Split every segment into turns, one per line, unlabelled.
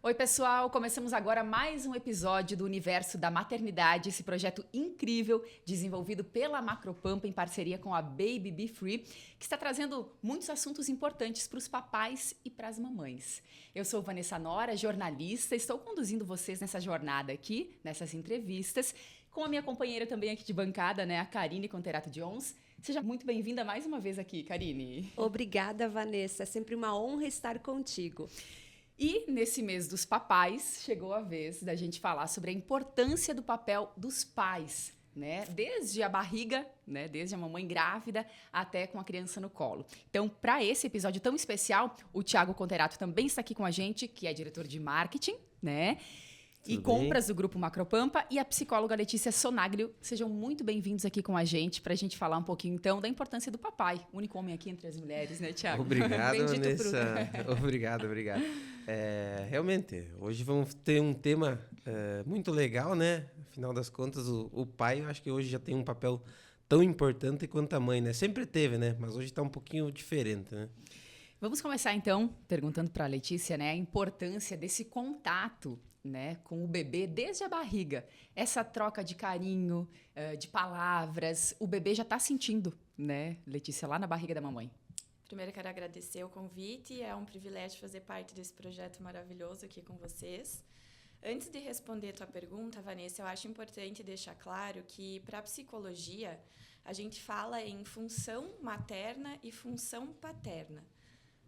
Oi, pessoal! Começamos agora mais um episódio do Universo da Maternidade, esse projeto incrível desenvolvido pela Macropampa em parceria com a Baby Be Free, que está trazendo muitos assuntos importantes para os papais e para as mamães. Eu sou Vanessa Nora, jornalista, estou conduzindo vocês nessa jornada aqui, nessas entrevistas, com a minha companheira também aqui de bancada, né, a Karine Conterato Jones. Seja muito bem-vinda mais uma vez aqui, Karine.
Obrigada, Vanessa. É sempre uma honra estar contigo.
E nesse mês dos papais, chegou a vez da gente falar sobre a importância do papel dos pais, né? Desde a barriga, né? Desde a mamãe grávida até com a criança no colo. Então, para esse episódio tão especial, o Thiago Conterato também está aqui com a gente, que é diretor de marketing, né? E compras do Grupo Macropampa, e a psicóloga Letícia Sonaglio. Sejam muito bem-vindos aqui com a gente, para a gente falar um pouquinho, então, da importância do papai. O único homem aqui entre as mulheres, né, Thiago?
Obrigado, Vanessa. Obrigado. Realmente, hoje vamos ter um tema muito legal, né? Afinal das contas, o pai, eu acho que hoje já tem um papel tão importante quanto a mãe, né? Sempre teve, né? Mas hoje está um pouquinho diferente, né?
Vamos começar, então, perguntando para a Letícia, né, a importância desse contato, né, com o bebê desde a barriga. Essa troca de carinho, de palavras, o bebê já está sentindo, né, Letícia, lá na barriga da mamãe.
Primeiro, quero agradecer o convite. É um privilégio fazer parte desse projeto maravilhoso aqui com vocês. Antes de responder a tua pergunta, Vanessa, eu acho importante deixar claro que, para a psicologia, a gente fala em função materna e função paterna.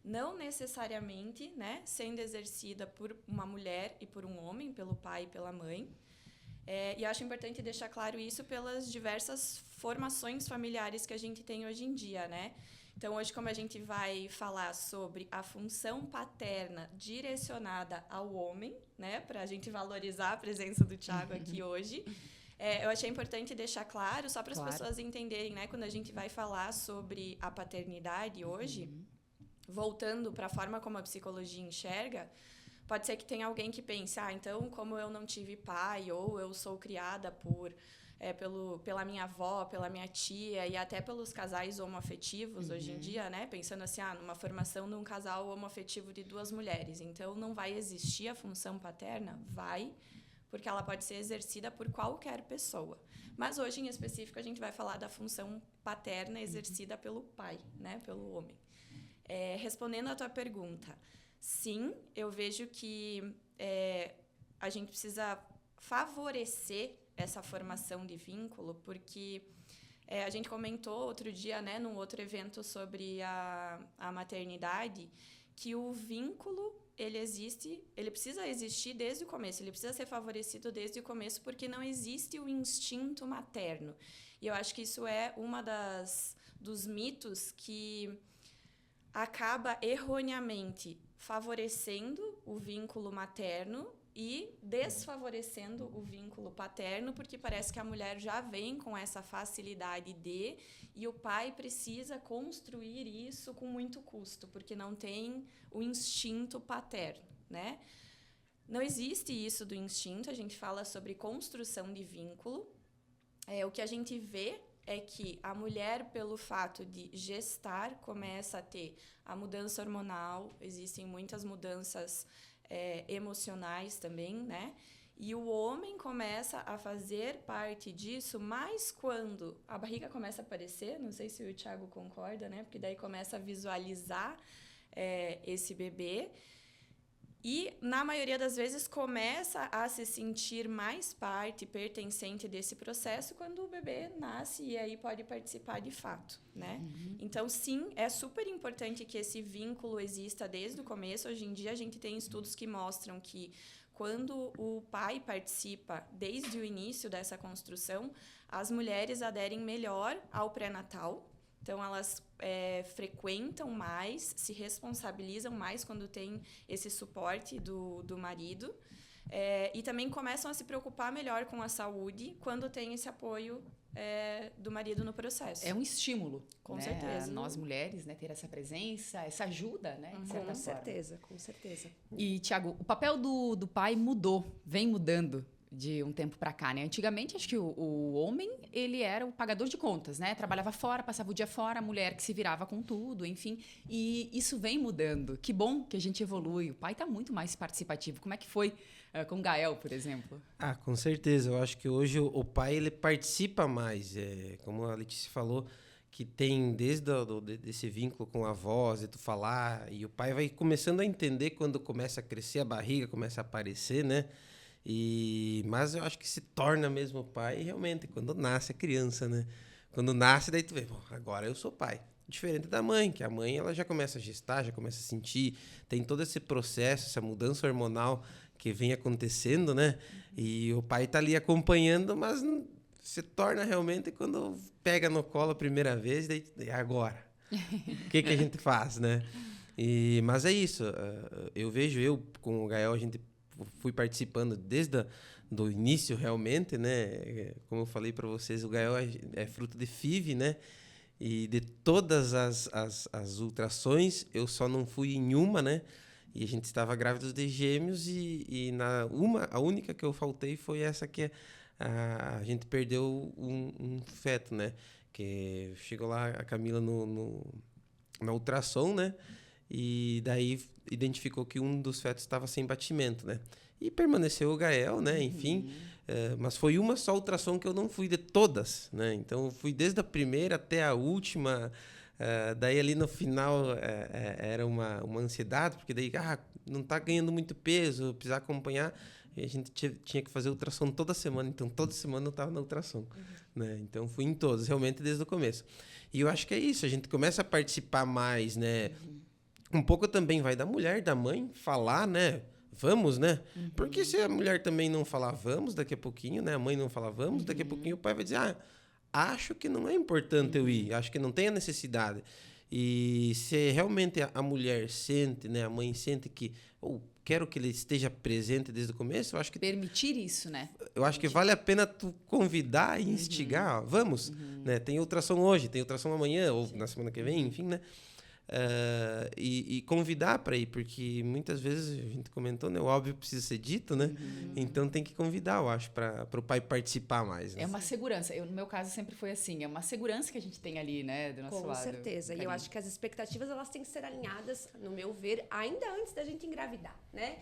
Não necessariamente, né, sendo exercida por uma mulher e por um homem, pelo pai e pela mãe. E eu acho importante deixar claro isso pelas diversas formações familiares que a gente tem hoje em dia, né? Então, hoje, como a gente vai falar sobre a função paterna direcionada ao homem, né, para a gente valorizar a presença do Thiago aqui hoje, eu achei importante deixar claro, só para as pessoas entenderem, né, quando a gente vai falar sobre a paternidade hoje, voltando para a forma como a psicologia enxerga, pode ser que tenha alguém que pense, então, como eu não tive pai, ou eu sou criada pela minha avó, pela minha tia, e até pelos casais homoafetivos hoje em dia, né? Pensando assim, numa formação de um casal homoafetivo de duas mulheres. Então, não vai existir a função paterna? Vai, porque ela pode ser exercida por qualquer pessoa. Mas hoje, em específico, a gente vai falar da função paterna exercida pelo pai, né? Pelo homem. Respondendo à tua pergunta, sim, eu vejo que a gente precisa favorecer essa formação de vínculo, porque a gente comentou outro dia, né, num outro evento sobre a maternidade, que o vínculo, ele precisa existir desde o começo, ele precisa ser favorecido desde o começo, porque não existe o instinto materno. E eu acho que isso é uma dos mitos que acaba erroneamente favorecendo o vínculo materno e desfavorecendo o vínculo paterno, porque parece que a mulher já vem com essa facilidade e o pai precisa construir isso com muito custo, porque não tem o instinto paterno, né? Não existe isso do instinto, a gente fala sobre construção de vínculo. O que a gente vê é que a mulher, pelo fato de gestar, começa a ter a mudança hormonal, existem muitas mudanças emocionais também, né? E o homem começa a fazer parte disso, mas quando a barriga começa a aparecer, não sei se o Thiago concorda, né? Porque daí começa a visualizar esse bebê. E, na maioria das vezes, começa a se sentir mais parte, pertencente desse processo quando o bebê nasce e aí pode participar de fato, né? Então, sim, é super importante que esse vínculo exista desde o começo. Hoje em dia, a gente tem estudos que mostram que quando o pai participa desde o início dessa construção, as mulheres aderem melhor ao pré-natal. Então, elas frequentam mais, se responsabilizam mais quando tem esse suporte do marido. E também começam a se preocupar melhor com a saúde quando tem esse apoio do marido no processo.
É um estímulo,
com
né?
certeza.
Nós mulheres, né, ter essa presença, essa ajuda, né? De certa forma.
Com certeza.
E, Thiago, o papel do pai mudou, vem mudando. de um tempo para cá, né? Antigamente, acho que o homem, ele era o pagador de contas, né? Trabalhava fora, passava o dia fora, a mulher que se virava com tudo, enfim. E isso vem mudando. Que bom que a gente evolui. O pai está muito mais participativo. Como é que foi com o Gael, por exemplo?
Ah, com certeza. Eu acho que hoje o pai ele participa mais. Como a Letícia falou, que tem desde desse vínculo com a voz, de tu falar, e o pai vai começando a entender quando começa a crescer a barriga, começa a aparecer, né? Mas eu acho que se torna mesmo pai realmente quando nasce a criança, né? Quando nasce, daí tu vê, bom, agora eu sou pai. Diferente da mãe, que a mãe ela já começa a gestar, já começa a sentir, tem todo esse processo, essa mudança hormonal que vem acontecendo, né? E o pai tá ali acompanhando, mas se torna realmente quando pega no colo a primeira vez, daí agora. O que a gente faz, né? Mas é isso. Eu vejo, com o Gael, a gente fui participando desde do início realmente, né? Como eu falei para vocês, o Gael é fruto de FIV, né? E de todas as ultrações, eu só não fui em uma, né? E a gente estava grávidos de gêmeos a única que eu faltei foi essa que a gente perdeu um feto, né? Que chegou lá a Camila na ultrassom, né? E daí identificou que um dos fetos estava sem batimento, né? E permaneceu o Gael, né? Enfim, mas foi uma só ultrassom que eu não fui de todas, né? Então, eu fui desde a primeira até a última. Daí, ali no final, era uma ansiedade, porque daí, não está ganhando muito peso, precisa acompanhar. E a gente tinha que fazer ultrassom toda semana. Então, toda semana eu estava na ultrassom, né? Então, fui em todas, realmente, desde o começo. E eu acho que é isso, a gente começa a participar mais, né? Um pouco também vai da mulher, da mãe, falar, né? Vamos, né? Porque se a mulher também não falar vamos, daqui a pouquinho, né? A mãe não falar vamos, daqui a pouquinho o pai vai dizer, acho que não é importante eu ir, acho que não tem a necessidade. E se realmente a mulher sente, né? A mãe sente que, quero que ele esteja presente desde o começo, eu acho que...
Permitir isso, né?
Eu acho que vale a pena tu convidar e instigar, vamos, né? Tem ultrassom hoje, tem ultrassom amanhã, ou na semana que vem, enfim, né? E convidar para ir, porque muitas vezes a gente comentou, né? O óbvio precisa ser dito, né? Então tem que convidar, eu acho, para o pai participar mais. Né?
É uma segurança. No meu caso sempre foi assim, é uma segurança que a gente tem ali, né, do nosso lado.
Com certeza. E eu acho que as expectativas elas têm que ser alinhadas, no meu ver, ainda antes da gente engravidar, né?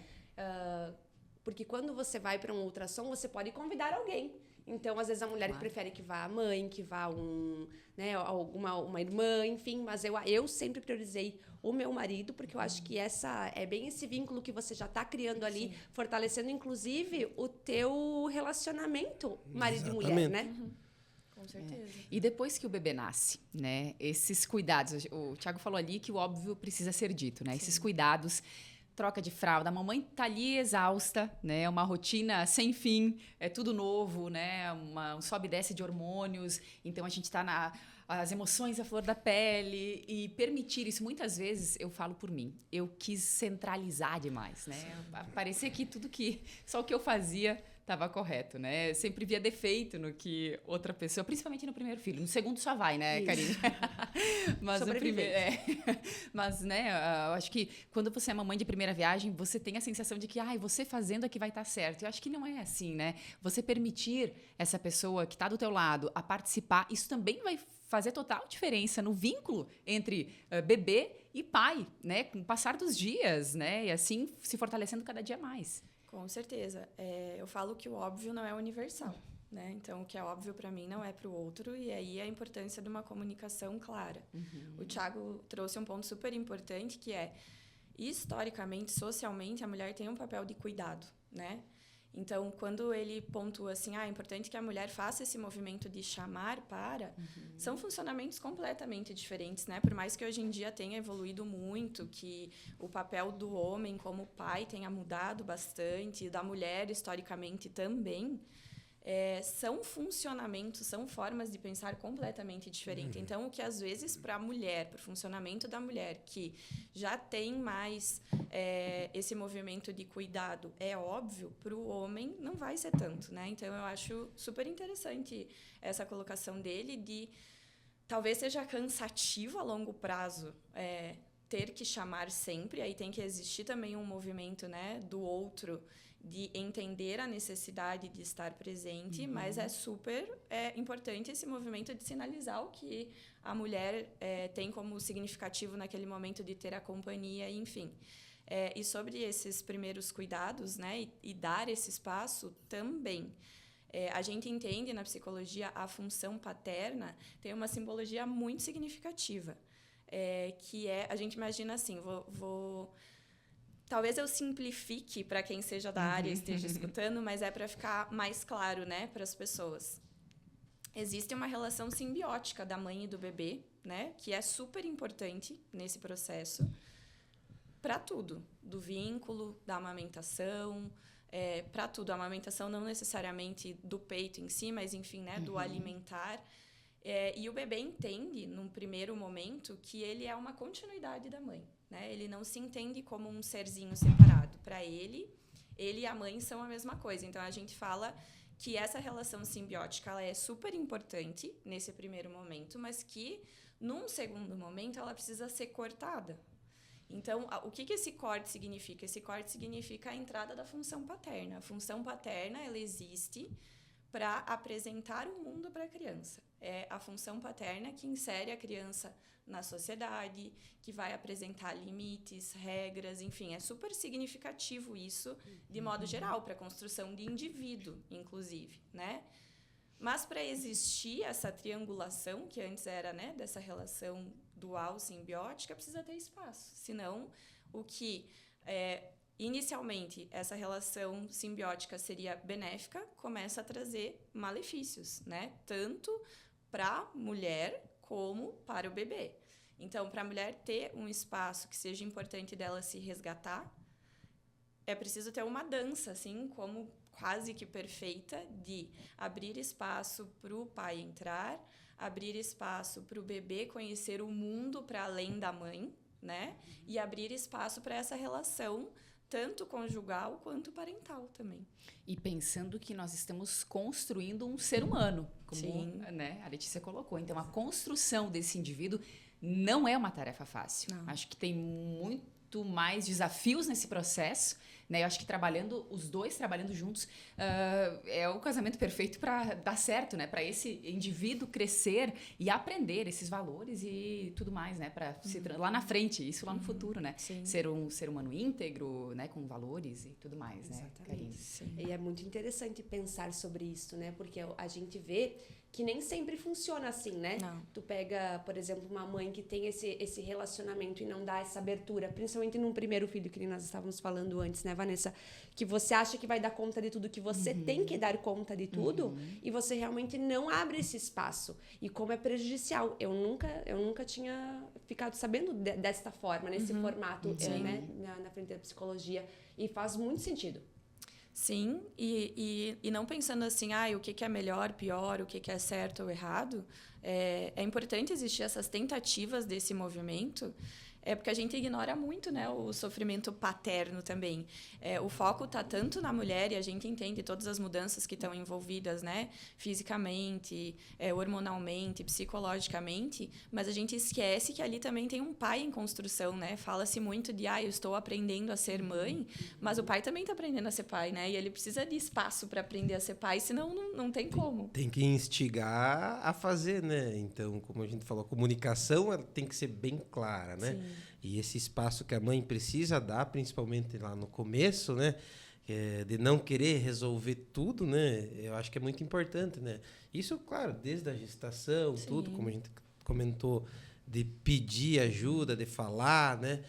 Porque quando você vai para um ultrassom, você pode convidar alguém. Então, às vezes, a mulher prefere que vá a mãe, que vá uma irmã, enfim. Mas eu sempre priorizei o meu marido, porque eu acho que é bem esse vínculo que você já está criando ali, fortalecendo, inclusive, o teu relacionamento marido e mulher, né?
Com certeza.
E depois que o bebê nasce, né? Esses cuidados, o Thiago falou ali que o óbvio precisa ser dito, né? Sim. Esses cuidados, troca de fralda, a mamãe tá ali exausta, né? Uma rotina sem fim, é tudo novo, né? Um sobe e desce de hormônios, então a gente tá as emoções à flor da pele e permitir isso. Muitas vezes, eu falo por mim, eu quis centralizar demais, né? Parecia que só o que eu fazia estava correto, né? Eu sempre via defeito no que outra pessoa, principalmente no primeiro filho. No segundo só vai, né, Karine? Mas no primeiro, mas, né, eu acho que quando você é mamãe de primeira viagem, você tem a sensação de que, você fazendo é que vai estar certo. Eu acho que não é assim, né? Você permitir essa pessoa que está do teu lado a participar, isso também vai fazer total diferença no vínculo entre bebê e pai, né? Com o passar dos dias, né? E assim se fortalecendo cada dia mais.
Com certeza. Eu falo que o óbvio não é universal, né? Então, o que é óbvio para mim não é para o outro, e aí a importância de uma comunicação clara. O Thiago trouxe um ponto super importante, que é, historicamente, socialmente, a mulher tem um papel de cuidado, né? Então, quando ele pontua assim, é importante que a mulher faça esse movimento de chamar para, são funcionamentos completamente diferentes, né? Por mais que hoje em dia tenha evoluído muito, que o papel do homem como pai tenha mudado bastante, e da mulher, historicamente, também, são funcionamentos, são formas de pensar completamente diferentes. Então, o que às vezes para a mulher, para o funcionamento da mulher, que já tem mais esse movimento de cuidado, é óbvio, para o homem não vai ser tanto, né? Então, eu acho super interessante essa colocação dele de talvez seja cansativo a longo prazo ter que chamar sempre, aí tem que existir também um movimento, né, do outro de entender a necessidade de estar presente, mas é super importante esse movimento de sinalizar o que a mulher tem como significativo naquele momento de ter a companhia, enfim. E sobre esses primeiros cuidados, né, e dar esse espaço também. A gente entende na psicologia a função paterna tem uma simbologia muito significativa, que a gente imagina assim, talvez eu simplifique para quem seja da área e esteja escutando, mas é para ficar mais claro, né, para as pessoas. Existe uma relação simbiótica da mãe e do bebê, né, que é super importante nesse processo para tudo, do vínculo, da amamentação, para tudo. A amamentação não necessariamente do peito em si, mas, enfim, né, do alimentar. E o bebê entende, num primeiro momento, que ele é uma continuidade da mãe. Né? Ele não se entende como um serzinho separado. Para ele e a mãe são a mesma coisa. Então, a gente fala que essa relação simbiótica ela é super importante nesse primeiro momento, mas que, num segundo momento, ela precisa ser cortada. Então, o que esse corte significa? Esse corte significa a entrada da função paterna. A função paterna ela existe para apresentar o mundo para a criança. É a função paterna que insere a criança na sociedade, que vai apresentar limites, regras, enfim, é super significativo isso, de modo geral, para a construção de indivíduo, inclusive, né? Mas para existir essa triangulação, que antes era, né, dessa relação dual simbiótica, precisa ter espaço. Senão, o que inicialmente essa relação simbiótica seria benéfica, começa a trazer malefícios, né? Tanto para a mulher como para o bebê. Então, para a mulher ter um espaço que seja importante dela se resgatar, é preciso ter uma dança, assim, como quase que perfeita, de abrir espaço para o pai entrar, abrir espaço para o bebê conhecer o mundo para além da mãe, né? E abrir espaço para essa relação tanto conjugal quanto parental também.
E pensando que nós estamos construindo um ser humano, como né, a Letícia colocou. Então, a construção desse indivíduo não é uma tarefa fácil. Não. Acho que tem muito mais desafios nesse processo. Né? Eu acho que os dois trabalhando juntos, é o casamento perfeito para dar certo, né? Para esse indivíduo crescer e aprender esses valores e tudo mais, né? Para lá na frente, isso lá no futuro, né? Sim. Ser um ser humano íntegro, né? Com valores e tudo mais, né?
Exatamente. E é muito interessante pensar sobre isso, né? Porque a gente vê que nem sempre funciona assim, né? Não. Tu pega, por exemplo, uma mãe que tem esse relacionamento e não dá essa abertura, principalmente num primeiro filho, que nós estávamos falando antes, né, Vanessa? Que você acha que vai dar conta de tudo, que você tem que dar conta de tudo, e você realmente não abre esse espaço. E como é prejudicial. Eu nunca tinha ficado sabendo desta forma, nesse formato, né, na frente da psicologia. E faz muito sentido.
Sim, e não pensando assim, o que é melhor, pior, o que é certo ou errado, é importante existir essas tentativas desse movimento, porque a gente ignora muito, né, o sofrimento paterno também. O foco está tanto na mulher, e a gente entende todas as mudanças que estão envolvidas, né, fisicamente, hormonalmente, psicologicamente, mas a gente esquece que ali também tem um pai em construção, né? Fala-se muito de, eu estou aprendendo a ser mãe, mas o pai também está aprendendo a ser pai, né? E ele precisa de espaço para aprender a ser pai, senão não tem como.
Tem que instigar a fazer, né? Então, como a gente falou, a comunicação ela tem que ser bem clara, né? Sim. E esse espaço que a mãe precisa dar, principalmente lá no começo, né? De não querer resolver tudo, né? Eu acho que é muito importante, né? Isso, claro, desde a gestação, tudo, como a gente comentou, de pedir ajuda, de falar, né?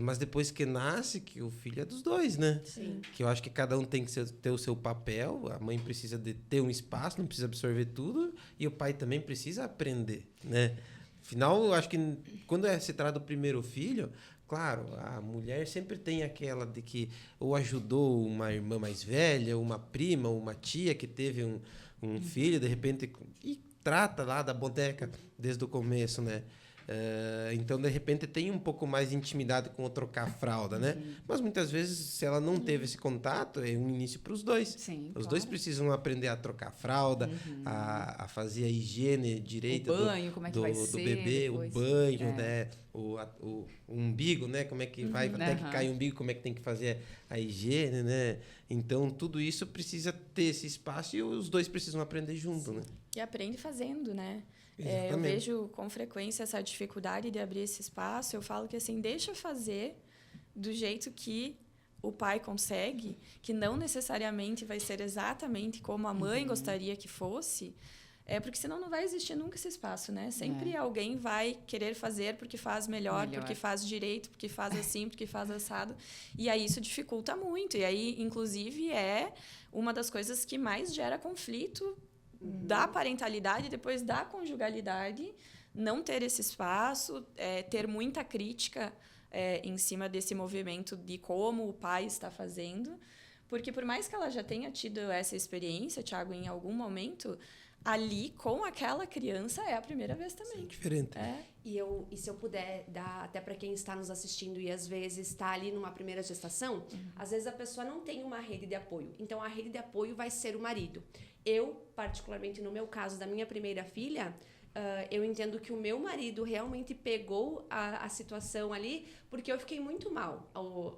Mas depois que nasce, que o filho é dos dois, né? Sim. Que eu acho que cada um tem que ter o seu papel. A mãe precisa de ter um espaço, não precisa absorver tudo. E o pai também precisa aprender, né? Afinal, eu acho que quando se trata do primeiro filho, claro, a mulher sempre tem aquela de que ou ajudou uma irmã mais velha, uma prima, uma tia que teve um filho, de repente, e trata lá da boneca desde o começo, né? Então, de repente, tem um pouco mais de intimidade com o trocar a fralda, né? Mas muitas vezes, se ela não teve esse contato, é um início para os dois.
Sim,
Os dois precisam aprender a trocar a fralda, a fazer a higiene direita
o banho, como é que vai
do
ser
bebê,
depois.
o banho, né? O umbigo, né? Como é que vai, até que cai o umbigo, como é que tem que fazer a higiene, né? Então, tudo isso precisa ter esse espaço e os dois precisam aprender junto, né?
E aprende fazendo, né? Eu
Exatamente.
vejo com frequência essa dificuldade de abrir esse espaço. Eu falo que, assim, deixa fazer do jeito que o pai consegue, que não necessariamente vai ser exatamente como a mãe gostaria que fosse, porque senão não vai existir nunca esse espaço, né? Sempre alguém vai querer fazer porque faz melhor, porque faz direito, porque faz assim, porque faz assado. E aí isso dificulta muito. E aí, inclusive, é uma das coisas que mais gera conflito da parentalidade, depois da conjugalidade, não ter esse espaço, ter muita crítica em cima desse movimento de como o pai está fazendo. Porque por mais que ela já tenha tido essa experiência, Thiago, em algum momento, ali com aquela criança é a primeira vez também.
Sim, diferente.
E se eu puder dar até para quem está nos assistindo e às vezes está ali numa primeira gestação, às vezes a pessoa não tem uma rede de apoio. Então a rede de apoio vai ser o marido. Eu, particularmente no meu caso da minha primeira filha, eu entendo que o meu marido realmente pegou a situação ali, porque eu fiquei muito mal.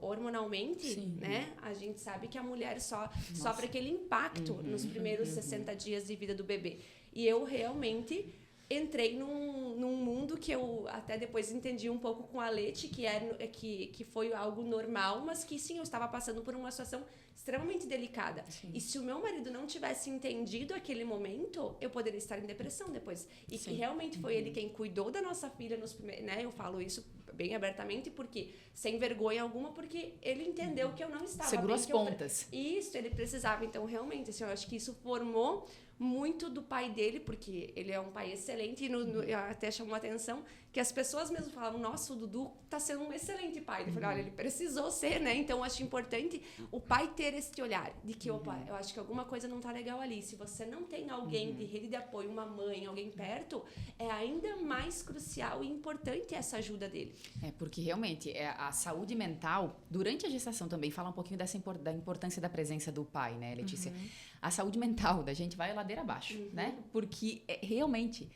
Hormonalmente, né? A gente sabe que a mulher sofre aquele impacto nos primeiros 60 dias de vida do bebê. E eu realmente entrei num mundo que eu até depois entendi um pouco com a Leti, que foi algo normal, mas que sim, eu estava passando por uma situação extremamente delicada. Sim. E se o meu marido não tivesse entendido aquele momento, eu poderia estar em depressão depois. E que realmente foi ele quem cuidou da nossa filha nos primeiros, né? Eu falo isso bem abertamente, porque sem vergonha alguma, porque ele entendeu que eu não estava
segurou
bem,
as pontas.
Isso, ele precisava. Então, realmente, assim, eu acho que isso formou muito do pai dele, porque ele é um pai excelente, e até chamou a atenção que as pessoas mesmo falavam, nossa, o Dudu tá sendo um excelente pai. Eu falei, olha, ele precisou ser, né? Então, eu acho importante o pai ter esse olhar de que, opa, eu acho que alguma coisa não tá legal ali. Se você não tem alguém de rede de apoio, uma mãe, alguém perto, é ainda mais crucial e importante essa ajuda dele.
Porque realmente a saúde mental, durante a gestação também, fala um pouquinho da importância da presença do pai, né, Letícia? A saúde mental da gente vai ladeira abaixo, né? Porque realmente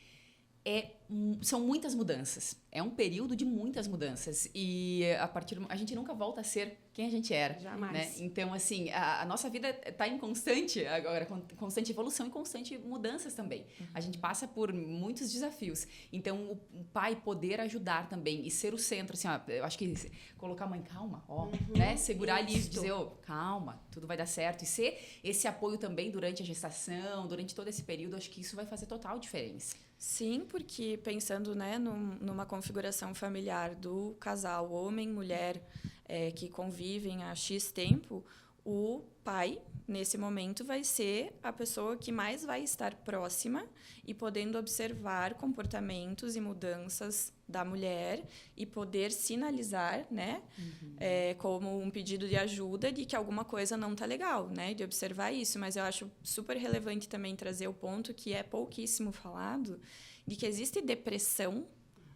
são muitas mudanças. É um período de muitas mudanças. E a gente nunca volta a ser quem a gente era.
Jamais.
Né? Então, assim, a nossa vida está em constante evolução e constante mudanças também. A gente passa por muitos desafios. Então, o pai poder ajudar também e ser o centro, assim, eu acho que colocar a mãe, calma, né? Segurar ali e dizer, calma, tudo vai dar certo. E ser esse apoio também durante a gestação, durante todo esse período, acho que isso vai fazer total diferença.
Sim, porque pensando, né, numa configuração familiar do casal, homem e mulher, que convivem há X tempo, o pai, nesse momento, vai ser a pessoa que mais vai estar próxima e podendo observar comportamentos e mudanças da mulher e poder sinalizar, né, como um pedido de ajuda de que alguma coisa não está legal, né, de observar isso. Mas eu acho super relevante também trazer o ponto que é pouquíssimo falado, de que existe depressão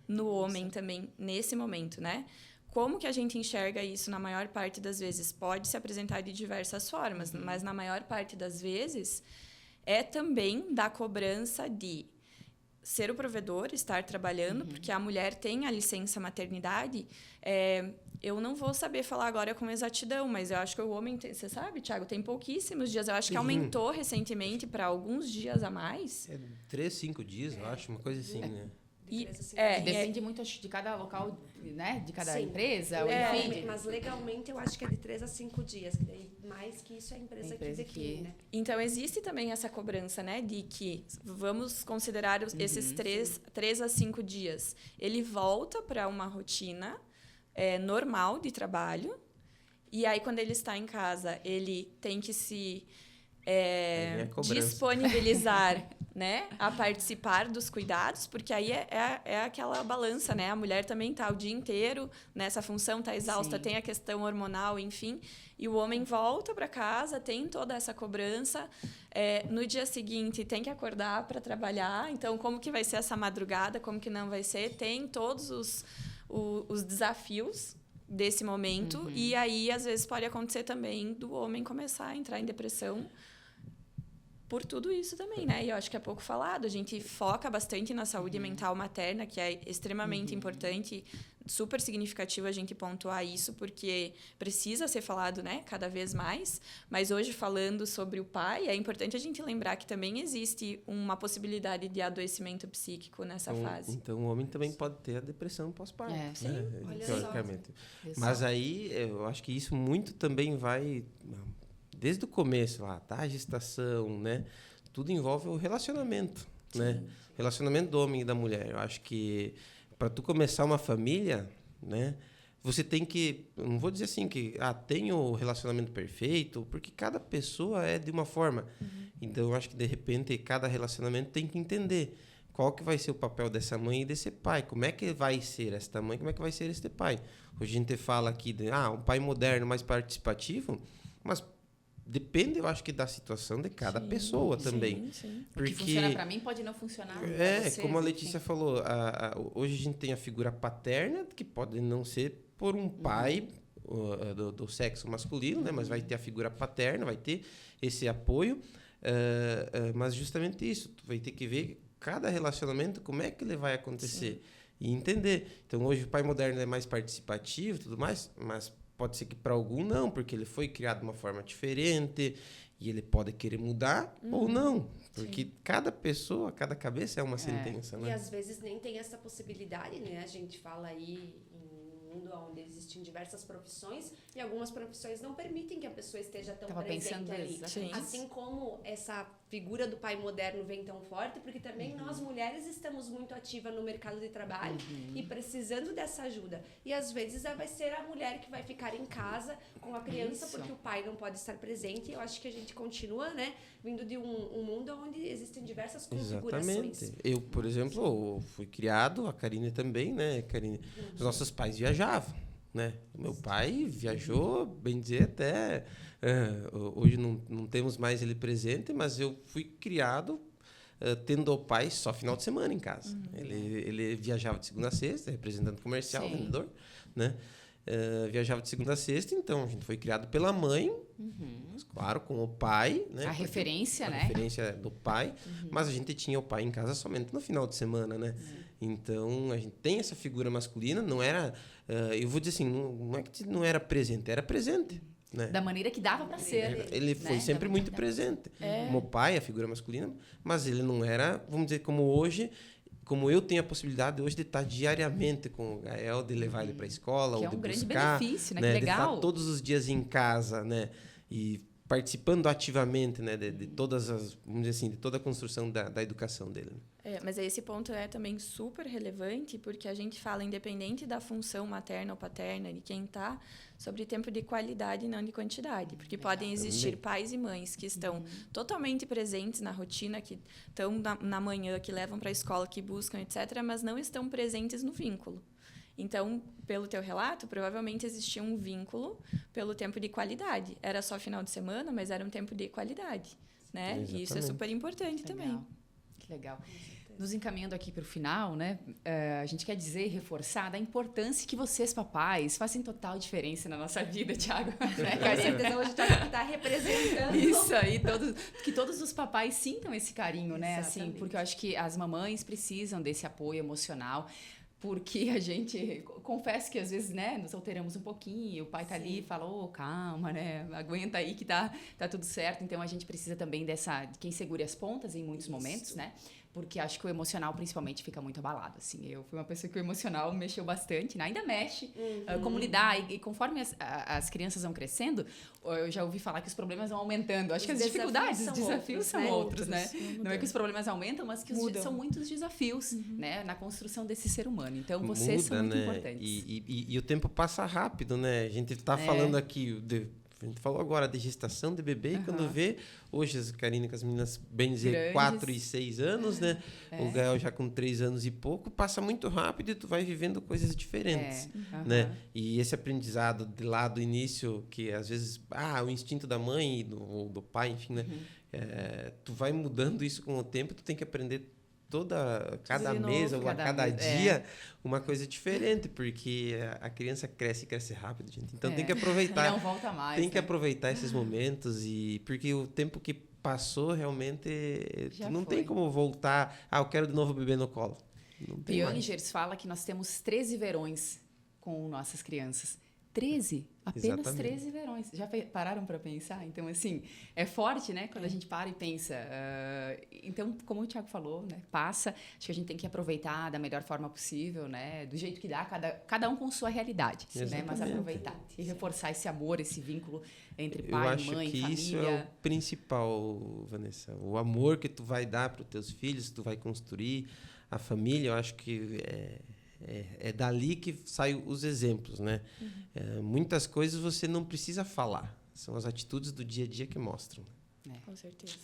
no homem também nesse momento, né? Como que a gente enxerga isso na maior parte das vezes? Pode se apresentar de diversas formas, mas na maior parte das vezes é também da cobrança de ser o provedor, estar trabalhando, porque a mulher tem a licença maternidade. Eu não vou saber falar agora com exatidão, mas eu acho que o homem, você sabe, Thiago, tem pouquíssimos dias. Eu acho que aumentou recentemente para alguns dias a mais.
3, 5 dias, eu acho, uma coisa assim, né?
Depende muito de cada local, né? De cada empresa. Enfim.
Mas legalmente eu acho que é de 3 a 5 dias. Que daí, mais que isso é a empresa que define, né?
Então, existe também essa cobrança, né? De que vamos considerar esses 3 a 5 dias. Ele volta para uma rotina normal de trabalho. E aí, quando ele está em casa, ele tem que se disponibilizar né, a participar dos cuidados, porque aí é aquela balança, né? A mulher também tá o dia inteiro nessa função, tá exausta,
Sim.
tem a questão hormonal, enfim, e o homem volta para casa, tem toda essa cobrança. No dia seguinte tem que acordar para trabalhar, então como que vai ser essa madrugada, como que não vai ser? Tem todos os desafios desse momento, e aí às vezes pode acontecer também do homem começar a entrar em depressão por tudo isso também, né? E eu acho que é pouco falado. A gente foca bastante na saúde mental materna, que é extremamente importante, super significativo a gente pontuar isso, porque precisa ser falado, né? Cada vez mais. Mas hoje, falando sobre o pai, é importante a gente lembrar que também existe uma possibilidade de adoecimento psíquico nessa fase.
Então, o homem também pode ter a depressão pós-parto.
É.
Né?
Sim, olha
Teoricamente.
Exato.
Mas aí, eu acho que isso muito também vai... Desde o começo lá, da gestação, né? Tudo envolve o relacionamento, né? Relacionamento do homem e da mulher. Eu acho que para tu começar uma família, né? Você tem que, não vou dizer assim que tem o relacionamento perfeito, porque cada pessoa é de uma forma. Então eu acho que de repente cada relacionamento tem que entender qual que vai ser o papel dessa mãe e desse pai. Como é que vai ser esta mãe, como é que vai ser este pai? Hoje a gente fala aqui de um pai moderno mais participativo, mas depende, eu acho que da situação de cada pessoa também.
Sim.
O que funciona para mim pode não funcionar pra vocês,
como a
enfim.
Letícia falou, hoje a gente tem a figura paterna, que pode não ser por um pai do sexo masculino, né? Mas vai ter a figura paterna, vai ter esse apoio. Mas justamente isso, tu vai ter que ver cada relacionamento, como é que ele vai acontecer. E entender. Então, hoje o pai moderno é mais participativo e tudo mais, mas pode ser que para algum não, porque ele foi criado de uma forma diferente e ele pode querer mudar ou não. Porque cada pessoa, cada cabeça é uma sentença, né?
E às vezes nem tem essa possibilidade, né? A gente fala aí em um mundo onde existem diversas profissões e algumas profissões não permitem que a pessoa esteja tão presente ali.
Sim.
Assim como essa figura do pai moderno vem tão forte, porque também nós mulheres estamos muito ativas no mercado de trabalho e precisando dessa ajuda. E às vezes vai ser a mulher que vai ficar em casa com a criança porque o pai não pode estar presente. Eu acho que a gente continua, né, vindo de um mundo onde existem diversas configurações.
Exatamente. Eu, por exemplo, fui criado, a Karine também, né? Karine, os nossos pais viajavam, né? Meu pai viajou, bem dizer, até... hoje não temos mais ele presente, mas eu fui criado tendo o pai só final de semana em casa. Ele viajava de segunda a sexta, representante comercial, vendedor, né? Viajava de segunda a sexta, então a gente foi criado pela mãe, mas, claro, com o pai, né?
A referência, né?
A referência do pai, mas a gente tinha o pai em casa somente no final de semana, né? Então, a gente tem essa figura masculina, não era... eu vou dizer assim, não é que não era presente, era presente. Né?
Da maneira que dava para ser.
Ele foi sempre muito presente. Como pai, a figura masculina, mas ele não era, vamos dizer, como hoje, como eu tenho a possibilidade hoje de estar diariamente com o Gael, de levar ele para a escola,
que
ou de
é um grande
buscar,
benefício, né?
né?
Que legal.
De estar todos os dias em casa, né? E participando ativamente, né? De todas as, vamos dizer assim, de toda a construção da educação dele.
Mas esse ponto é também super relevante, porque a gente fala, independente da função materna ou paterna, de quem está, sobre tempo de qualidade e não de quantidade. Porque podem existir pais e mães que estão totalmente presentes na rotina, que estão na manhã, que levam para a escola, que buscam, etc., mas não estão presentes no vínculo. Então, pelo teu relato, provavelmente existia um vínculo pelo tempo de qualidade. Era só final de semana, mas era um tempo de qualidade, né? E isso é super importante também.
Que legal. Nos encaminhando aqui para o final, né? A gente quer dizer e reforçar da importância que vocês, papais, fazem total diferença na nossa vida, Thiago. Né,
Com certeza, hoje está representando.
Isso aí, que todos os papais sintam esse carinho, né? Assim,
Exatamente.
porque eu acho que as mamães precisam desse apoio emocional. Porque a gente, confesso que às vezes, né, nos alteramos um pouquinho, o pai tá ali e fala, calma, né, aguenta aí que tá tudo certo. Então, a gente precisa também de quem segure as pontas em muitos momentos, né? Porque acho que o emocional, principalmente, fica muito abalado, assim. Eu fui uma pessoa que o emocional mexeu bastante, né? Ainda mexe. Como lidar. E conforme as crianças vão crescendo, eu já ouvi falar que os problemas vão aumentando. Acho que as dificuldades, os desafios são outros, né? Não é que os problemas aumentam, mas que são muitos desafios, né? Na construção desse ser humano. Então, vocês são muito importantes.
E o tempo passa rápido, né? A gente está falando aqui A gente falou agora de gestação de bebê, e quando vê, hoje a Karine com as meninas, bem dizer,
Grandes.
4 e 6 anos, né? O Gael já com 3 anos e pouco, passa muito rápido e tu vai vivendo coisas diferentes, né? E esse aprendizado de lá do início, que às vezes, o instinto da mãe ou do pai, enfim, né? Tu vai mudando isso com o tempo, tu tem que aprender cada mês ou a cada dia uma coisa diferente, porque a criança cresce rápido, gente. Então tem que aproveitar.
E não volta mais.
Tem que aproveitar esses momentos, porque o tempo que passou realmente
Já
tu não
foi.
tem como voltar. Eu quero de novo beber no colo. Não tem mais.
Piangers fala que nós temos 13 verões com nossas crianças. 13? Apenas
Exatamente.
13 verões. Já pararam para pensar? Então, assim, é forte, né? Quando a gente para e pensa. Então, como o Thiago falou, né? Passa. Acho que a gente tem que aproveitar da melhor forma possível, né? Do jeito que dá, cada um com sua realidade, né? Mas aproveitar e reforçar esse amor, esse vínculo entre pai, mãe,
que
família.
isso é o principal, Vanessa. O amor que tu vai dar para os teus filhos, tu vai construir a família, eu acho que é dali que saem os exemplos, né? Muitas coisas você não precisa falar. São as atitudes do dia a dia que mostram.
Com certeza.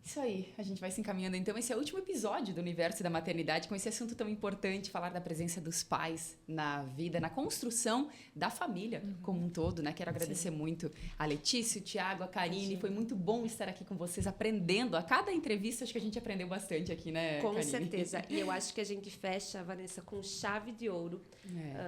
Isso aí, a gente vai se encaminhando. Então, esse é o último episódio do Universo da Maternidade, com esse assunto tão importante, falar da presença dos pais na vida, na construção da família como um todo, né? Quero agradecer muito a Letícia, o Thiago, a Karine. Foi muito bom estar aqui com vocês, aprendendo. A cada entrevista, acho que a gente aprendeu bastante aqui, né,
Com
Karine?
certeza. E eu acho que a gente fecha, Vanessa, com chave de ouro.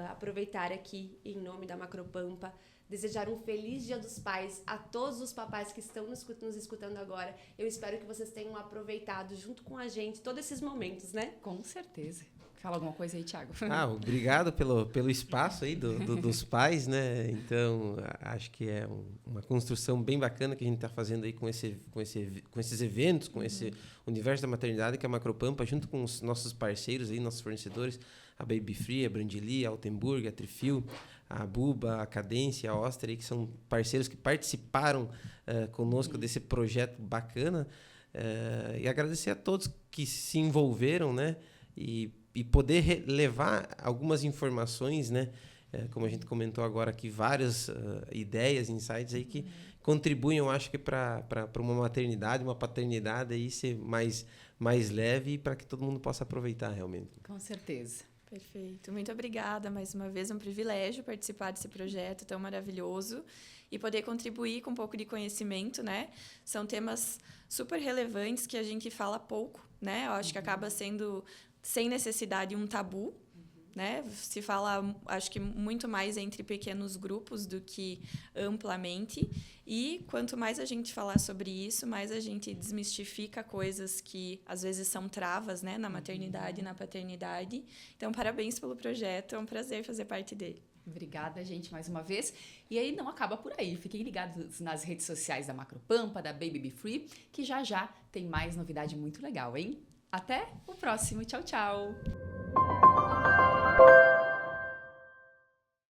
Aproveitar aqui, em nome da Macropampa, desejar um feliz Dia dos Pais a todos os papais que estão nos escutando agora. Eu espero que vocês tenham aproveitado junto com a gente todos esses momentos, né?
Com certeza. Fala alguma coisa aí, Thiago.
Obrigado pelo espaço aí dos pais, né? Então, acho que é uma construção bem bacana que a gente está fazendo aí com esses eventos, com esse universo da maternidade, que é a Macropampa, junto com os nossos parceiros aí, nossos fornecedores, a Baby Free, a Brandili, a Altenburg, a Trifil, a Buba, a Cadência, a Oster, que são parceiros que participaram conosco desse projeto bacana. E agradecer a todos que se envolveram, né? E poder levar algumas informações, né? Como a gente comentou agora aqui, várias ideias, insights aí que contribuem, eu acho que para uma maternidade, uma paternidade aí ser mais leve e para que todo mundo possa aproveitar realmente.
Com certeza.
Perfeito. Muito obrigada mais uma vez. É um privilégio participar desse projeto tão maravilhoso e poder contribuir com um pouco de conhecimento, né? São temas super relevantes que a gente fala pouco, né? Eu acho que acaba sendo, sem necessidade, um tabu, né? Se fala, acho que muito mais entre pequenos grupos do que amplamente. E quanto mais a gente falar sobre isso, mais a gente desmistifica coisas que às vezes são travas, né? Na maternidade e na paternidade. Então, parabéns pelo projeto. É um prazer fazer parte dele.
Obrigada, gente, mais uma vez. E aí não acaba por aí. Fiquem ligados nas redes sociais da Macropampa, da Baby Be Free, que já tem mais novidade muito legal, hein? Até o próximo. Tchau, tchau!